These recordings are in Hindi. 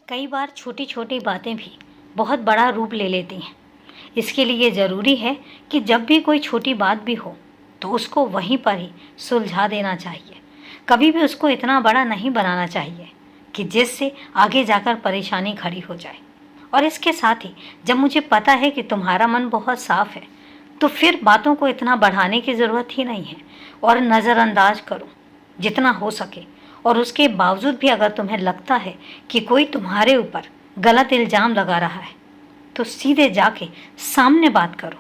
कई बार छोटी छोटी बातें भी बहुत बड़ा रूप ले लेती हैं। इसके लिए ज़रूरी है कि जब भी कोई छोटी बात भी हो तो उसको वहीं पर ही सुलझा देना चाहिए। कभी भी उसको इतना बड़ा नहीं बनाना चाहिए कि जिससे आगे जाकर परेशानी खड़ी हो जाए। और इसके साथ ही जब मुझे पता है कि तुम्हारा मन बहुत साफ है तो फिर बातों को इतना बढ़ाने की ज़रूरत ही नहीं है और नज़रअंदाज करो जितना हो सके। और उसके बावजूद भी अगर तुम्हें लगता है कि कोई तुम्हारे ऊपर गलत इल्ज़ाम लगा रहा है तो सीधे जाके सामने बात करो,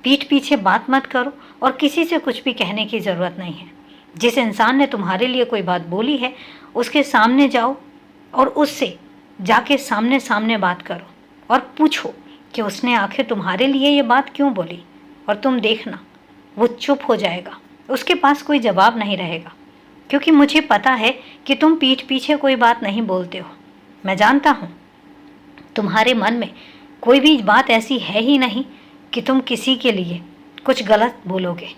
पीठ पीछे बात मत करो और किसी से कुछ भी कहने की ज़रूरत नहीं है। जिस इंसान ने तुम्हारे लिए कोई बात बोली है उसके सामने जाओ और उससे जाके सामने सामने बात करो और पूछो कि उसने आखिर तुम्हारे लिए ये बात क्यों बोली। और तुम देखना वो चुप हो जाएगा, उसके पास कोई जवाब नहीं रहेगा, क्योंकि मुझे पता है कि तुम पीठ पीछे कोई बात नहीं बोलते हो। मैं जानता हूँ तुम्हारे मन में कोई भी बात ऐसी है ही नहीं कि तुम किसी के लिए कुछ गलत बोलोगे।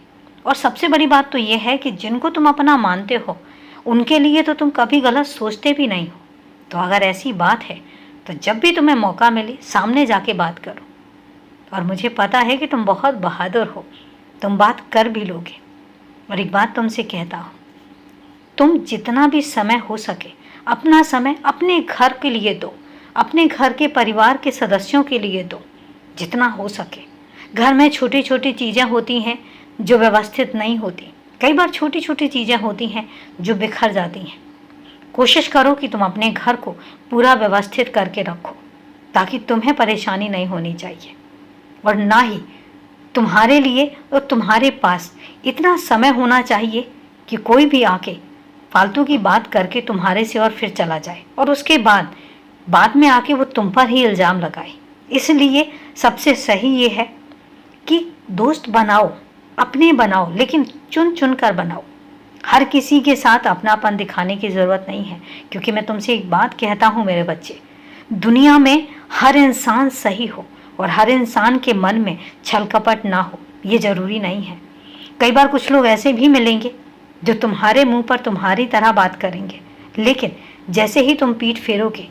और सबसे बड़ी बात तो ये है कि जिनको तुम अपना मानते हो उनके लिए तो तुम कभी गलत सोचते भी नहीं हो। तो अगर ऐसी बात है तो जब भी तुम्हें मौका मिले सामने जाके बात करो। और मुझे पता है कि तुम बहुत बहादुर हो, तुम बात कर भी लोगे। और एक बात तुमसे कहता हूँ, तुम जितना भी समय हो सके अपना समय अपने घर के लिए दो, अपने घर के परिवार के सदस्यों के लिए दो जितना हो सके। घर में छोटी छोटी चीज़ें होती हैं जो व्यवस्थित नहीं होती, कई बार छोटी छोटी चीज़ें होती हैं जो बिखर जाती हैं। कोशिश करो कि तुम अपने घर को पूरा व्यवस्थित करके रखो ताकि तुम्हें परेशानी नहीं होनी चाहिए। और ना ही तुम्हारे लिए और तुम्हारे पास इतना समय होना चाहिए कि कोई भी आके फालतू की बात करके तुम्हारे से और फिर चला जाए और उसके बाद में आके वो तुम पर ही इल्ज़ाम लगाए। इसलिए सबसे सही ये है कि दोस्त बनाओ, अपने बनाओ, लेकिन चुन चुन कर बनाओ। हर किसी के साथ अपनापन दिखाने की ज़रूरत नहीं है, क्योंकि मैं तुमसे एक बात कहता हूँ मेरे बच्चे, दुनिया में हर इंसान सही हो और हर इंसान के मन में छल कपट ना हो ये ज़रूरी नहीं है। कई बार कुछ लोग ऐसे भी मिलेंगे जो तुम्हारे मुंह पर तुम्हारी तरह बात करेंगे, लेकिन जैसे ही तुम पीठ फेरोगे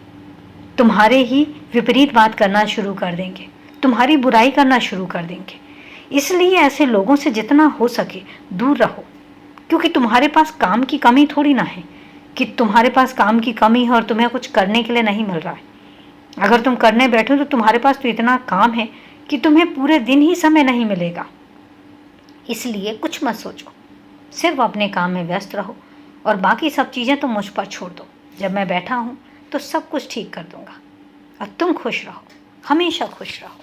तुम्हारे ही विपरीत बात करना शुरू कर देंगे, तुम्हारी बुराई करना शुरू कर देंगे। इसलिए ऐसे लोगों से जितना हो सके दूर रहो, क्योंकि तुम्हारे पास काम की कमी थोड़ी ना है कि तुम्हारे पास काम की कमी है और तुम्हें कुछ करने के लिए नहीं मिल रहा है। अगर तुम करने बैठो तो तुम्हारे पास तो इतना काम है कि तुम्हें पूरे दिन ही समय नहीं मिलेगा। इसलिए कुछ मत सोचो, सिर्फ अपने काम में व्यस्त रहो और बाकी सब चीज़ें तुम मुझ पर छोड़ दो। जब मैं बैठा हूँ तो सब कुछ ठीक कर दूँगा। और तुम खुश रहो, हमेशा खुश रहो।